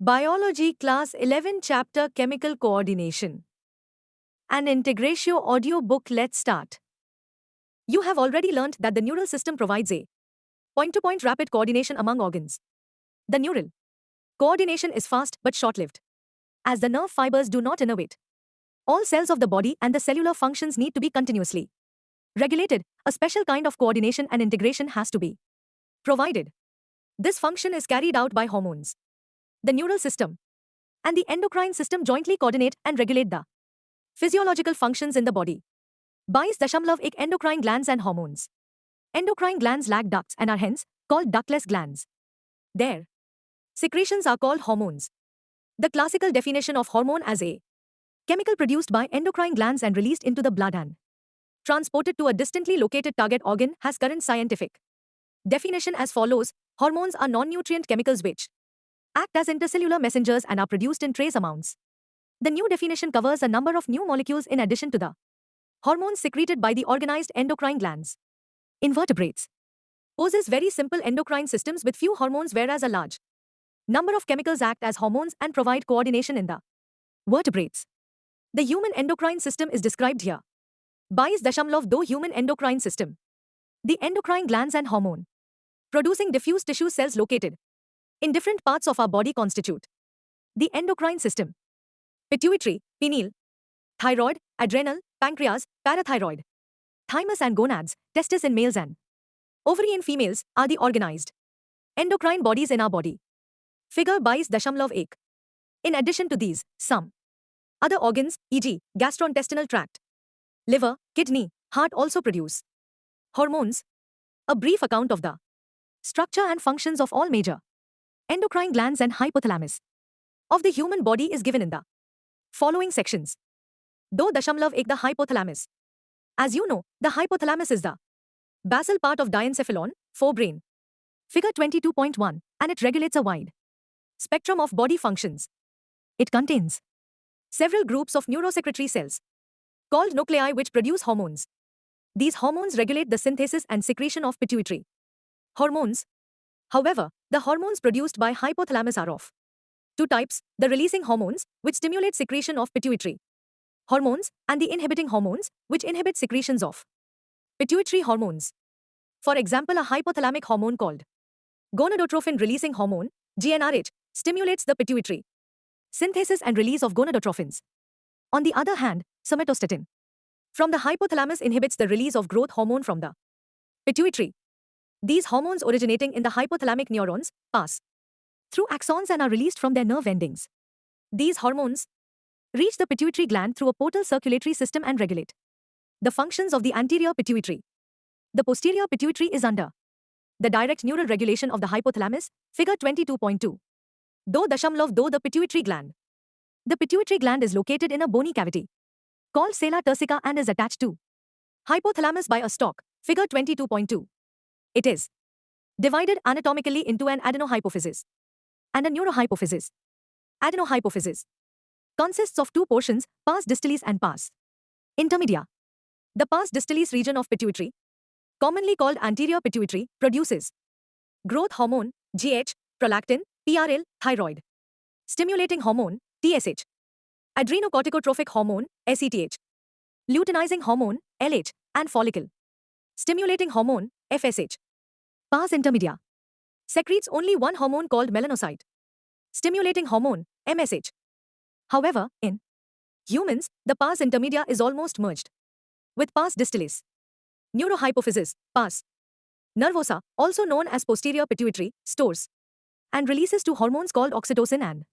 Biology Class 11 Chapter Chemical Coordination. An Integratio audio book. Let's start. You have already learnt that the neural system provides a point-to-point rapid coordination among organs. The neural coordination is fast but short-lived, as the nerve fibers do not innervate. All cells of the body and the cellular functions need to be continuously regulated. A special kind of coordination and integration has to be provided. This function is carried out by hormones. The neural system and the endocrine system jointly coordinate and regulate the physiological functions in the body. 22.1 endocrine glands and hormones. Endocrine glands lack ducts and are hence called ductless glands. Their secretions are called hormones. The classical definition of hormone as a chemical produced by endocrine glands and released into the blood and transported to a distantly located target organ has current scientific definition as follows. Hormones are non-nutrient chemicals which act as intercellular messengers and are produced in trace amounts. The new definition covers a number of new molecules in addition to the hormones secreted by the organized endocrine glands. Invertebrates possess very simple endocrine systems with few hormones, whereas a large number of chemicals act as hormones and provide coordination in the vertebrates. The human endocrine system is described here. 22.2 human endocrine system. The endocrine glands and hormone producing diffuse tissue cells located in different parts of our body constitute the endocrine system. Pituitary, pineal, thyroid, adrenal, pancreas, parathyroid, thymus and gonads, testes in males and ovary in females are the organized endocrine bodies in our body. Figure 22.1. In addition to these, some other organs, e.g., gastrointestinal tract, liver, kidney, heart also produce hormones. A brief account of the structure and functions of all major endocrine glands and hypothalamus of the human body is given in the following sections. 2.1 The hypothalamus. As you know, the hypothalamus is the basal part of diencephalon, forebrain. Figure 22.1, and it regulates a wide spectrum of body functions. It contains several groups of neurosecretory cells called nuclei which produce hormones. These hormones regulate the synthesis and secretion of pituitary hormones. However, the hormones produced by hypothalamus are of two types: the releasing hormones, which stimulate secretion of pituitary hormones, and the inhibiting hormones, which inhibit secretions of pituitary hormones. For example, a hypothalamic hormone called gonadotrophin-releasing hormone, GnRH, stimulates the pituitary synthesis and release of gonadotrophins. On the other hand, somatostatin from the hypothalamus inhibits the release of growth hormone from the pituitary. These hormones originating in the hypothalamic neurons pass through axons and are released from their nerve endings. These hormones reach the pituitary gland through a portal circulatory system and regulate the functions of the anterior pituitary. The posterior pituitary is under the direct neural regulation of the hypothalamus. Figure 22.2. 2.2 The pituitary gland. The pituitary gland is located in a bony cavity called sella turcica and is attached to hypothalamus by a stalk. Figure 22.2. It is divided anatomically into an adenohypophysis and a neurohypophysis. Adenohypophysis consists of two portions, pars distalis and pars intermedia. The pars distalis region of pituitary, commonly called anterior pituitary, produces growth hormone, GH, prolactin, PRL, thyroid stimulating hormone, TSH, adrenocorticotrophic hormone, ACTH, luteinizing hormone, LH, and follicle stimulating hormone, FSH. Pars intermedia secretes only one hormone called melanocyte stimulating hormone, MSH. However, in humans, the pars intermedia is almost merged with pars distalis. Neurohypophysis, pars nervosa, also known as posterior pituitary, stores and releases two hormones called oxytocin and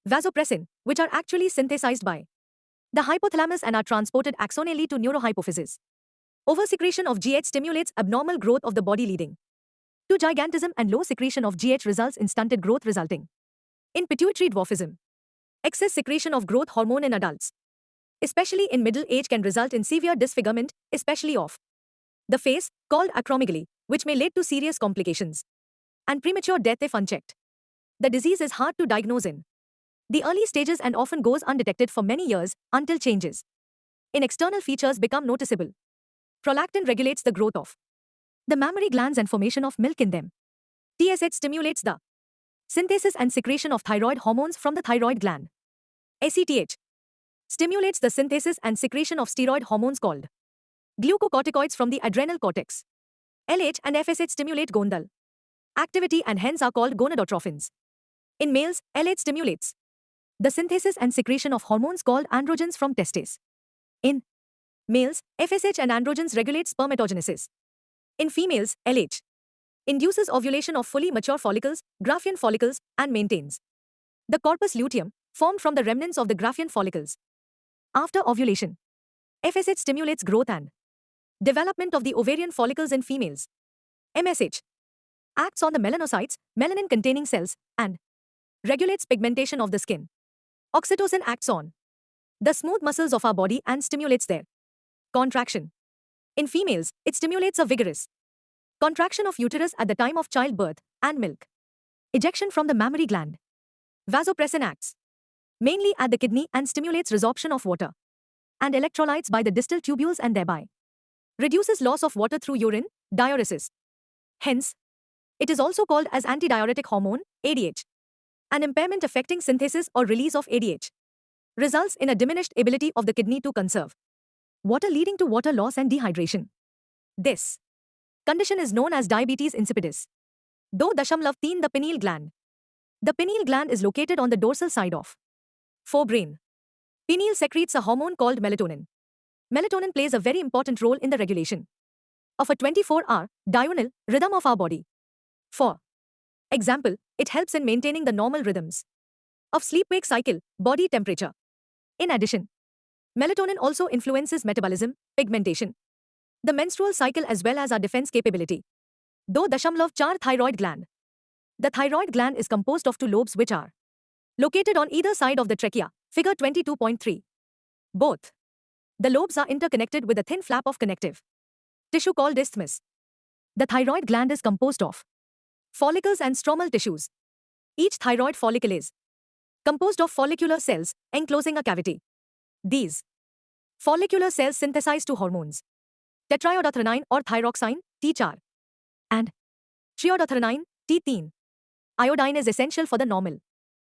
vasopressin, which are actually synthesized by the hypothalamus and are transported axonally to neurohypophysis. Oversecretion of GH stimulates abnormal growth of the body, leading to gigantism, and low secretion of GH results in stunted growth, resulting in pituitary dwarfism. Excess secretion of growth hormone in adults, especially in middle age, can result in severe disfigurement, especially of the face, called acromegaly, which may lead to serious complications and premature death if unchecked. The disease is hard to diagnose in the early stages and often goes undetected for many years until changes in external features become noticeable. Prolactin regulates the growth of the mammary glands and formation of milk in them. TSH stimulates the Synthesis and secretion of thyroid hormones from the thyroid gland. ACTH stimulates the synthesis and secretion of steroid hormones called glucocorticoids from the adrenal cortex. LH and FSH stimulate gonadal activity and hence are called gonadotrophins. In males, LH stimulates the synthesis and secretion of hormones called androgens from testes. In males, FSH and androgens regulate spermatogenesis. In females, LH induces ovulation of fully mature follicles, Graafian follicles, and maintains the corpus luteum formed from the remnants of the Graafian follicles. After ovulation, FSH stimulates growth and development of the ovarian follicles in females. MSH acts on the melanocytes, melanin-containing cells, and regulates pigmentation of the skin. Oxytocin acts on the smooth muscles of our body and stimulates their contraction. In females, it stimulates a vigorous contraction of uterus at the time of childbirth and milk ejection from the mammary gland. Vasopressin acts mainly at the kidney and stimulates resorption of water and electrolytes by the distal tubules and thereby reduces loss of water through urine, diuresis. Hence, it is also called as antidiuretic hormone, ADH. An impairment affecting synthesis or release of ADH results in a diminished ability of the kidney to conserve water, leading to water loss and dehydration. This condition is known as diabetes insipidus. Do Dashamlav 3 the pineal gland. The pineal gland is located on the dorsal side of forebrain. Pineal secretes a hormone called melatonin. Melatonin plays a very important role in the regulation of a 24-hour diurnal rhythm of our body. For example, it helps in maintaining the normal rhythms of sleep-wake cycle, body temperature. In addition, melatonin also influences metabolism, pigmentation, the menstrual cycle as well as our defense capability. Do Dashamlav 4 thyroid gland. The thyroid gland is composed of two lobes which are located on either side of the trachea, figure 22.3. Both the lobes are interconnected with a thin flap of connective tissue called isthmus. The thyroid gland is composed of follicles and stromal tissues. Each thyroid follicle is composed of follicular cells enclosing a cavity. These follicular cells synthesize two hormones, tetraiodothyronine or thyroxine, T4, and triiodothyronine, T3. Iodine is essential for the normal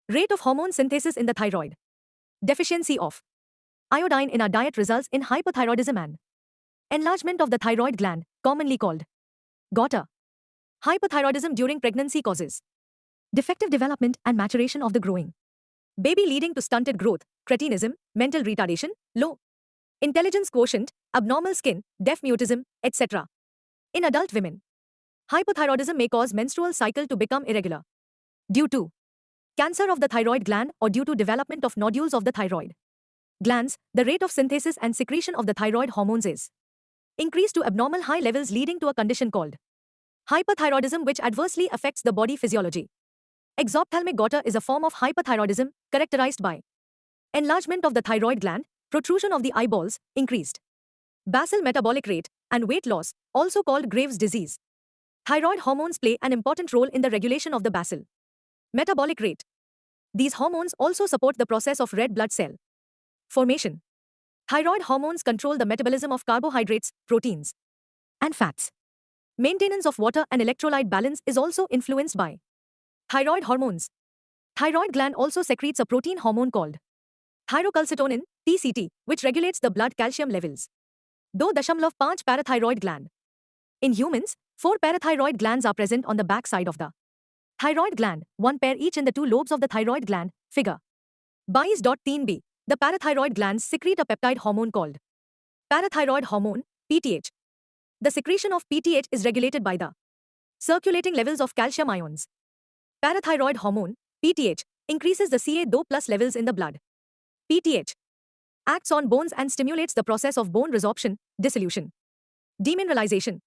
rate of hormone synthesis in the thyroid. Deficiency of iodine in our diet results in hypothyroidism and enlargement of the thyroid gland, commonly called goiter. Hypothyroidism during pregnancy causes defective development and maturation of the growing baby, leading to stunted growth, cretinism, mental retardation, low intelligence quotient, abnormal skin, deaf mutism, etc. In adult women, hypothyroidism may cause menstrual cycle to become irregular due to cancer of the thyroid gland or due to development of nodules of the thyroid glands. The rate of synthesis and secretion of the thyroid hormones is increased to abnormal high levels, leading to a condition called hyperthyroidism, which adversely affects the body physiology. Exophthalmic goiter is a form of hyperthyroidism characterized by enlargement of the thyroid gland, protrusion of the eyeballs, increased basal metabolic rate, and weight loss, also called Graves' disease. Thyroid hormones play an important role in the regulation of the basal metabolic rate. These hormones also support the process of red blood cell formation. Thyroid hormones control the metabolism of carbohydrates, proteins, and fats. Maintenance of water and electrolyte balance is also influenced by thyroid hormones. Thyroid gland also secretes a protein hormone called thyrocalcitonin, TCT, which regulates the blood calcium levels. Do Dashamlav 5 parathyroid gland. In humans, 4 parathyroid glands are present on the back side of the thyroid gland, 1 pair each in the 2 lobes of the thyroid gland, figure 22.3b. The parathyroid glands secrete a peptide hormone called parathyroid hormone, PTH. The secretion of PTH is regulated by the circulating levels of calcium ions. Parathyroid hormone, PTH, increases the Ca2+ levels in the blood. PTH acts on bones and stimulates the process of bone resorption, dissolution, demineralization.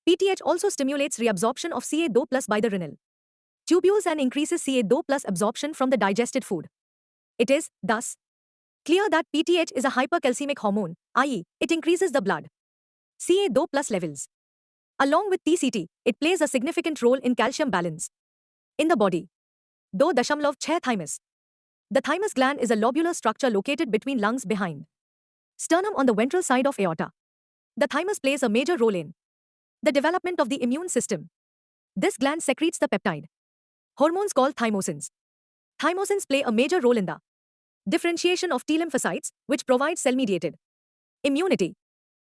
PTH also stimulates reabsorption of Ca2+ by the renal tubules and increases Ca2+ absorption from the digested food. It is, thus, clear that PTH is a hypercalcemic hormone, i.e., it increases the blood Ca2+ levels. Along with TCT, it plays a significant role in calcium balance in the body. Do Dashamlav 6 thymus. The thymus gland is a lobular structure located between lungs behind sternum on the ventral side of aorta. The thymus plays a major role in the development of the immune system. This gland secretes the peptide Hormones called thymosins. Thymosins play a major role in the differentiation of T lymphocytes, which provide cell-mediated immunity.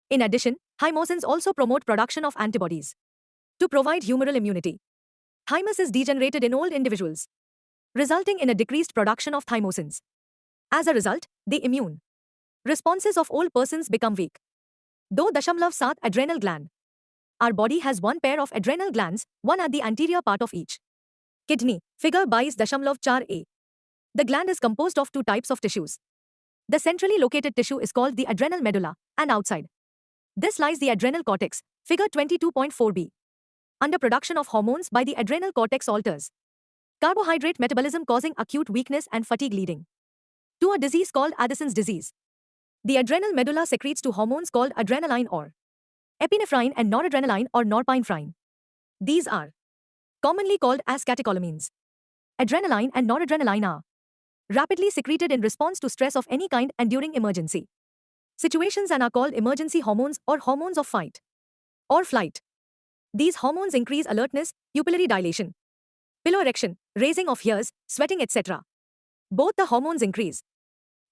In addition, thymosins also promote production of antibodies to provide humoral immunity. Thymus is degenerated in old individuals, resulting in a decreased production of thymosins. As a result, the immune responses of old persons become weak. Though Dashamlav Sat adrenal gland. Our body has one pair of adrenal glands, one at the anterior part of each kidney, figure 22.4a. The gland is composed of two types of tissues. The centrally located tissue is called the adrenal medulla, and outside this lies the adrenal cortex, figure 22.4b. Under production of hormones by the adrenal cortex alters carbohydrate metabolism, causing acute weakness and fatigue, leading to a disease called Addison's disease. The adrenal medulla secretes two hormones called adrenaline or epinephrine and noradrenaline or norepinephrine. These are commonly called as catecholamines. Adrenaline and noradrenaline are rapidly secreted in response to stress of any kind and during emergency situations and are called emergency hormones or hormones of fight or flight. These hormones increase alertness, pupillary dilation, piloerection, raising of hairs, sweating, etc. Both the hormones increase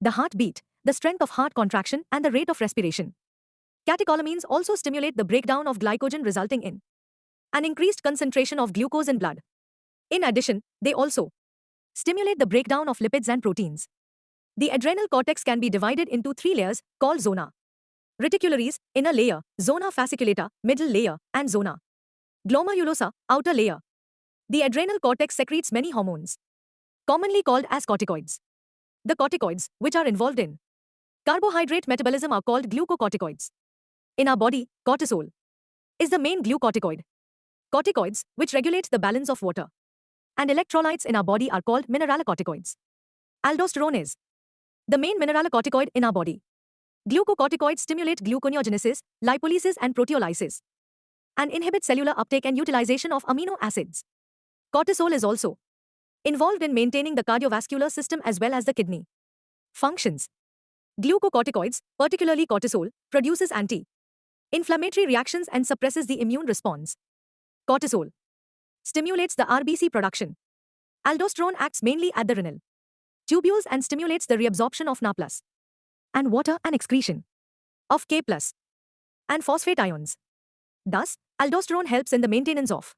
the heartbeat, the strength of heart contraction, and the rate of respiration. Catecholamines also stimulate the breakdown of glycogen, resulting in an increased concentration of glucose in blood. In addition, they also stimulate the breakdown of lipids and proteins. The adrenal cortex can be divided into three layers, called zona reticularis, inner layer, zona fasciculata, middle layer, and zona glomerulosa, outer layer. The adrenal cortex secretes many hormones, commonly called as corticoids. The corticoids, which are involved in carbohydrate metabolism, are called glucocorticoids. In our body, cortisol is the main glucocorticoid. Corticoids, which regulate the balance of water and electrolytes in our body, are called mineralocorticoids. Aldosterone is the main mineralocorticoid in our body. Glucocorticoids stimulate gluconeogenesis, lipolysis, and proteolysis, and inhibit cellular uptake and utilization of amino acids. Cortisol is also involved in maintaining the cardiovascular system as well as the kidney functions. Glucocorticoids, particularly cortisol, produces anti-inflammatory reactions and suppresses the immune response. Cortisol stimulates the RBC production. Aldosterone acts mainly at the renal tubules and stimulates the reabsorption of Na+ and water and excretion of K+ and phosphate ions. Thus, aldosterone helps in the maintenance of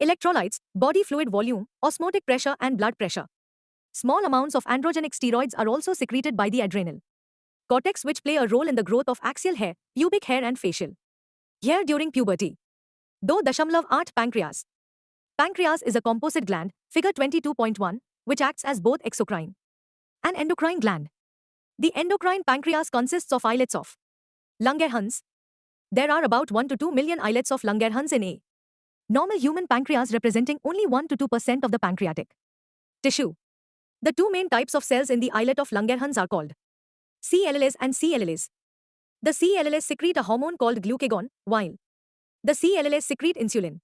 electrolytes, body fluid volume, osmotic pressure, and blood pressure. Small amounts of androgenic steroids are also secreted by the adrenal cortex, which play a role in the growth of axial hair, pubic hair, and facial hair during puberty. Though Dashamlav 8 pancreas. Pancreas is a composite gland, figure 22.1, which acts as both exocrine and endocrine gland. The endocrine pancreas consists of islets of Langerhans. There are about 1 to 2 million islets of Langerhans in a normal human pancreas, representing only 1 to 2% of the pancreatic tissue. The two main types of cells in the islet of Langerhans are called C-LLAs and C-LLAs. The C-LLAs secrete a hormone called glucagon, while the C-LLAs secrete insulin.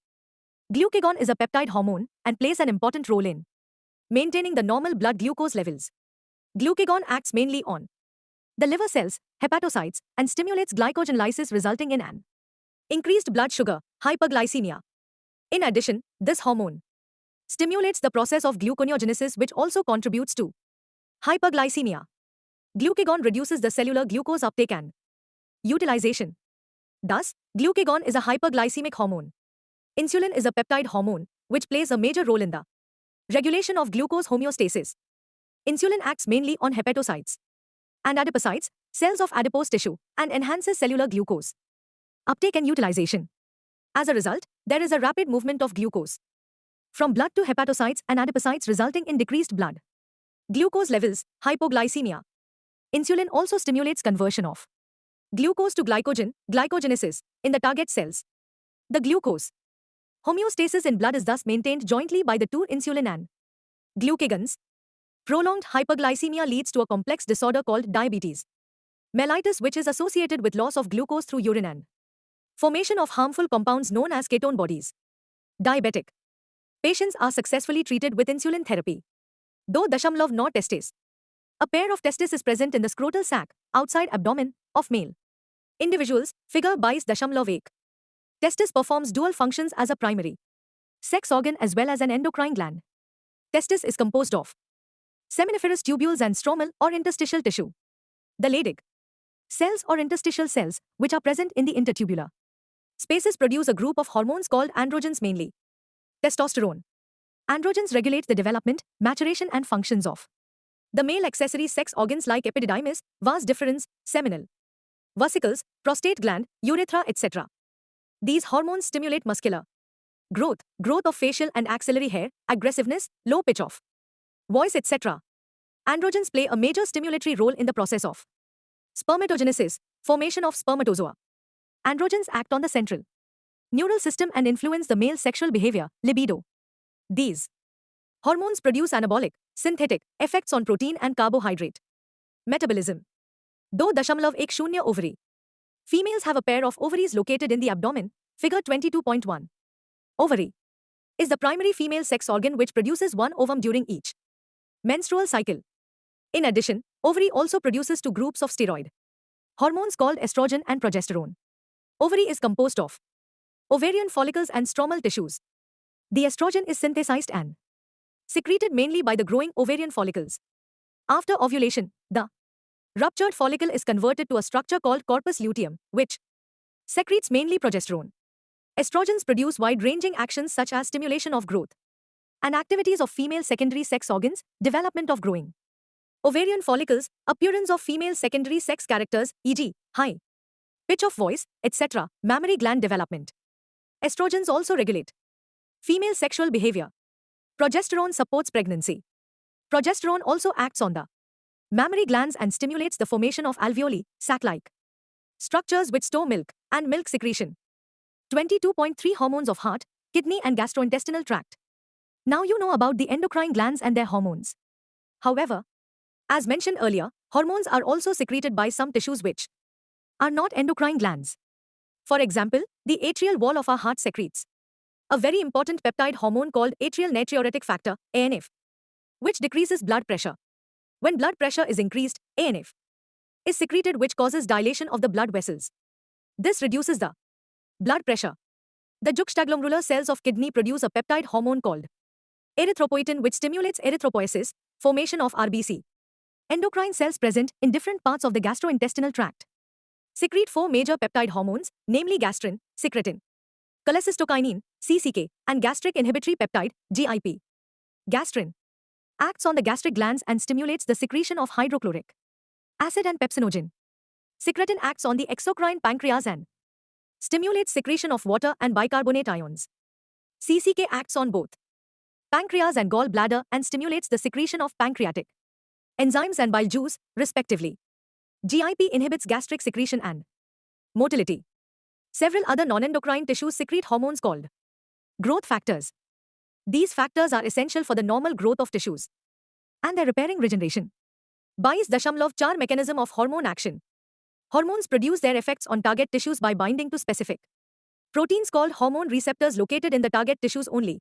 Glucagon is a peptide hormone and plays an important role in maintaining the normal blood glucose levels. Glucagon acts mainly on the liver cells, hepatocytes, and stimulates glycogen lysis, resulting in an increased blood sugar, hyperglycemia. In addition, this hormone stimulates the process of gluconeogenesis, which also contributes to hyperglycemia. Glucagon reduces the cellular glucose uptake and utilization. Thus, glucagon is a hyperglycemic hormone. Insulin is a peptide hormone, which plays a major role in the regulation of glucose homeostasis. Insulin acts mainly on hepatocytes and adipocytes, cells of adipose tissue, and enhances cellular glucose uptake and utilization. As a result, there is a rapid movement of glucose from blood to hepatocytes and adipocytes, resulting in decreased blood glucose levels, hypoglycemia. Insulin also stimulates conversion of glucose to glycogen, glycogenesis, in the target cells. The glucose homeostasis in blood is thus maintained jointly by the two insulin and glucagons. Prolonged hyperglycemia leads to a complex disorder called diabetes mellitus, which is associated with loss of glucose through urine and formation of harmful compounds known as ketone bodies. Diabetic patients are successfully treated with insulin therapy. Though Dashamlav 9 testes. A pair of testes is present in the scrotal sac, outside abdomen, of male individuals, figure 22.1. Testis performs dual functions as a primary sex organ as well as an endocrine gland. Testis is composed of seminiferous tubules and stromal or interstitial tissue. The Leydig cells or interstitial cells, which are present in the intertubular spaces, produce a group of hormones called androgens, mainly testosterone. Androgens regulate the development, maturation and functions of the male accessory sex organs like epididymis, vas deferens, seminal vesicles, prostate gland, urethra, etc. These hormones stimulate muscular growth of facial and axillary hair, aggressiveness, low pitch of voice, etc. Androgens play a major stimulatory role in the process of spermatogenesis, formation of spermatozoa. Androgens act on the central neural system and influence the male sexual behavior, libido. These hormones produce anabolic, synthetic effects on protein and carbohydrate metabolism. Though 10 ovary. Females have a pair of ovaries located in the abdomen, figure 22.1. Ovary is the primary female sex organ which produces one ovum during each menstrual cycle. In addition, ovary also produces two groups of steroid hormones called estrogen and progesterone. Ovary is composed of ovarian follicles and stromal tissues. The estrogen is synthesized and secreted mainly by the growing ovarian follicles. After ovulation, the ruptured follicle is converted to a structure called corpus luteum, which secretes mainly progesterone. Estrogens produce wide-ranging actions such as stimulation of growth and activities of female secondary sex organs, development of growing ovarian follicles, appearance of female secondary sex characters, e.g., high pitch of voice, etc., mammary gland development. Estrogens also regulate female sexual behavior. Progesterone supports pregnancy. Progesterone also acts on the mammary glands and stimulates the formation of alveoli, sac-like structures which store milk and milk secretion. 22.3 Hormones of heart, kidney and gastrointestinal tract. Now you know about the endocrine glands and their hormones. However, as mentioned earlier, hormones are also secreted by some tissues which are not endocrine glands. For example, the atrial wall of our heart secretes a very important peptide hormone called atrial natriuretic factor, ANF, which decreases blood pressure. When blood pressure is increased, ANF is secreted, which causes dilation of the blood vessels. This reduces the blood pressure. The juxtaglomerular cells of kidney produce a peptide hormone called erythropoietin, which stimulates erythropoiesis, formation of RBC. Endocrine cells present in different parts of the gastrointestinal tract secrete four major peptide hormones, namely gastrin, secretin, cholecystokinin, CCK, and gastric inhibitory peptide, GIP. Gastrin acts on the gastric glands and stimulates the secretion of hydrochloric acid and pepsinogen. Secretin acts on the exocrine pancreas and stimulates secretion of water and bicarbonate ions. CCK acts on both pancreas and gall bladder and stimulates the secretion of pancreatic enzymes and bile juice, respectively. GIP inhibits gastric secretion and motility. Several other non-endocrine tissues secrete hormones called growth factors. These factors are essential for the normal growth of tissues and their repairing regeneration. 22.4 Mechanism of hormone action. Hormones produce their effects on target tissues by binding to specific proteins called hormone receptors located in the target tissues only.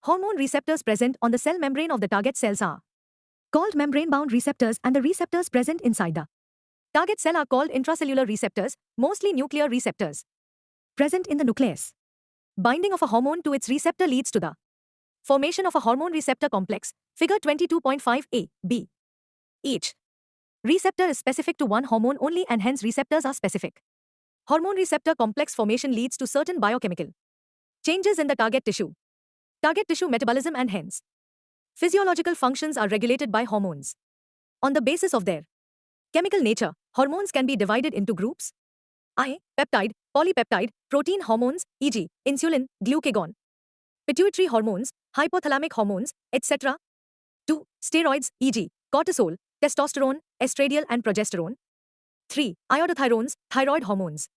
Hormone receptors present on the cell membrane of the target cells are called membrane-bound receptors, and the receptors present inside the target cell are called intracellular receptors, mostly nuclear receptors present in the nucleus. Binding of a hormone to its receptor leads to the formation of a hormone receptor complex, figure 22.5a, b. Each receptor is specific to one hormone only, and hence receptors are specific. Hormone receptor complex formation leads to certain biochemical changes in the target tissue. Target tissue metabolism and hence physiological functions are regulated by hormones. On the basis of their chemical nature, hormones can be divided into groups: I, peptide, polypeptide, protein hormones, e.g., insulin, glucagon, pituitary hormones, hypothalamic hormones, etc. 2. Steroids, e.g., cortisol, testosterone, estradiol and progesterone. 3. Iodothyrones, thyroid hormones.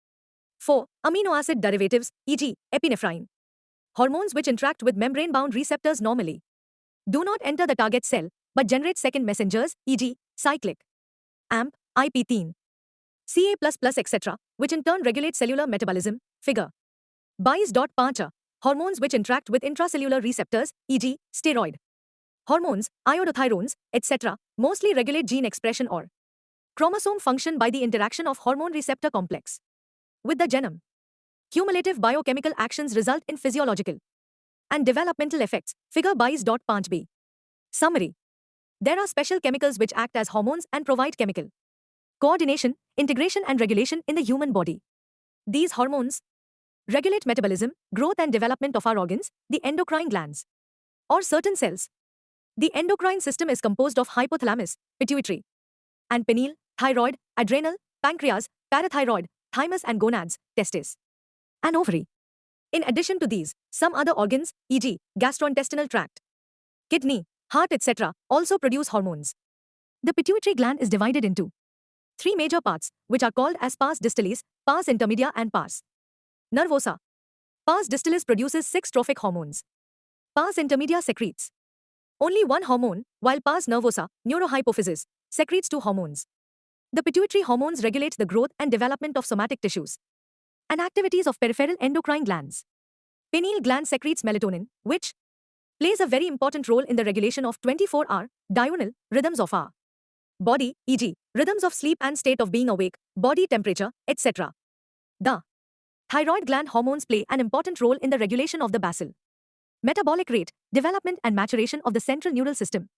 4. Amino acid derivatives, e.g., epinephrine. Hormones which interact with membrane-bound receptors normally do not enter the target cell, but generate second messengers, e.g., cyclic AMP, IP-10, Ca++, etc., which in turn regulate cellular metabolism, figure 22.5. Hormones which interact with intracellular receptors, e.g., steroid hormones, iodothyrones, etc., mostly regulate gene expression or chromosome function by the interaction of hormone receptor complex with the genome. Cumulative biochemical actions result in physiological and developmental effects, figure 22.5b. Summary. There are special chemicals which act as hormones and provide chemical coordination, integration and regulation in the human body. These hormones regulate metabolism, growth and development of our organs, the endocrine glands, or certain cells. The endocrine system is composed of hypothalamus, pituitary, and pineal, thyroid, adrenal, pancreas, parathyroid, thymus and gonads, testes, and ovary. In addition to these, some other organs, e.g., gastrointestinal tract, kidney, heart, etc., also produce hormones. The pituitary gland is divided into three major parts, which are called as pars distalis, pars intermedia, and pars nervosa. Pars distalis produces 6 trophic hormones. Pars intermedia secretes only one hormone, while pars nervosa, neurohypophysis, secretes 2 hormones. The pituitary hormones regulate the growth and development of somatic tissues and activities of peripheral endocrine glands. Pineal gland secretes melatonin, which plays a very important role in the regulation of 24-hour diurnal rhythms of our body, e.g., rhythms of sleep and state of being awake, body temperature, etc. The thyroid gland hormones play an important role in the regulation of the basal metabolic rate, development and maturation of the central neural system,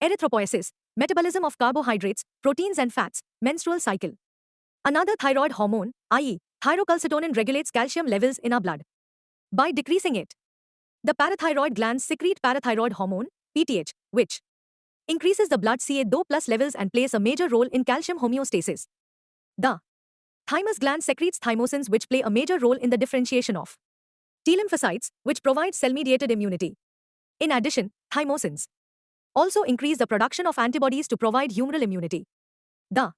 erythropoiesis, metabolism of carbohydrates, proteins and fats, menstrual cycle. Another thyroid hormone, i.e., thyrocalcitonin, regulates calcium levels in our blood. By decreasing it, the parathyroid glands secrete parathyroid hormone, PTH, which increases the blood Ca2+ levels and plays a major role in calcium homeostasis. The thymus gland secretes thymosins, which play a major role in the differentiation of T lymphocytes, which provide cell-mediated immunity. In addition, thymosins also increase the production of antibodies to provide humoral immunity. The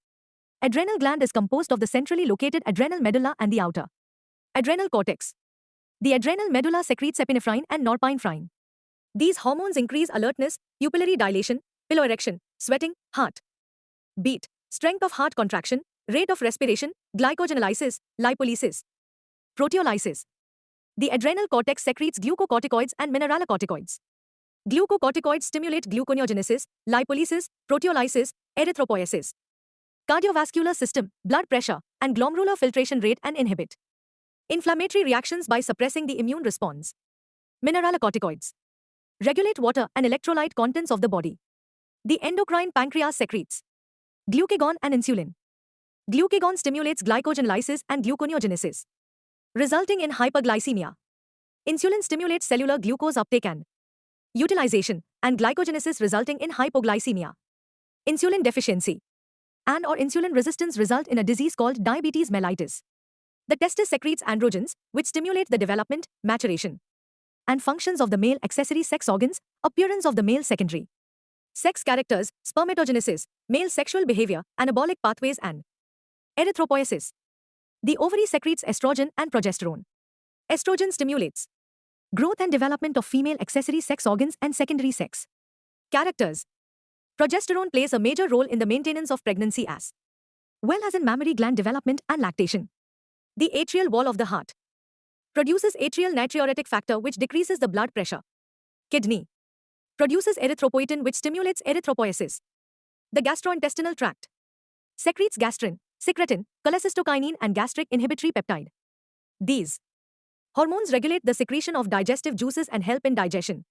adrenal gland is composed of the centrally located adrenal medulla and the outer adrenal cortex. The adrenal medulla secretes epinephrine and norepinephrine. These hormones increase alertness, pupillary dilation, piloerection, sweating, heart beat, strength of heart contraction, rate of respiration, glycogenolysis, lipolysis, proteolysis. The adrenal cortex secretes glucocorticoids and mineralocorticoids. Glucocorticoids stimulate gluconeogenesis, lipolysis, proteolysis, erythropoiesis, cardiovascular system, blood pressure, and glomerular filtration rate, and inhibit inflammatory reactions by suppressing the immune response. Mineralocorticoids regulate water and electrolyte contents of the body. The endocrine pancreas secretes glucagon and insulin. Glucagon stimulates glycogenolysis and gluconeogenesis, resulting in hyperglycemia. Insulin stimulates cellular glucose uptake and utilization, and glycogenesis, resulting in hypoglycemia. Insulin deficiency and/or insulin resistance result in a disease called diabetes mellitus. The testis secretes androgens, which stimulate the development, maturation, and functions of the male accessory sex organs, appearance of the male secondary sex characters, spermatogenesis, male sexual behavior, anabolic pathways, and erythropoiesis. The ovary secretes estrogen and progesterone. Estrogen stimulates growth and development of female accessory sex organs and secondary sex characters. Progesterone plays a major role in the maintenance of pregnancy as well as in mammary gland development and lactation. The atrial wall of the heart produces atrial natriuretic factor, which decreases the blood pressure. Kidney produces erythropoietin, which stimulates erythropoiesis. The gastrointestinal tract secretes gastrin, secretin, cholecystokinin, and gastric inhibitory peptide. These hormones regulate the secretion of digestive juices and help in digestion.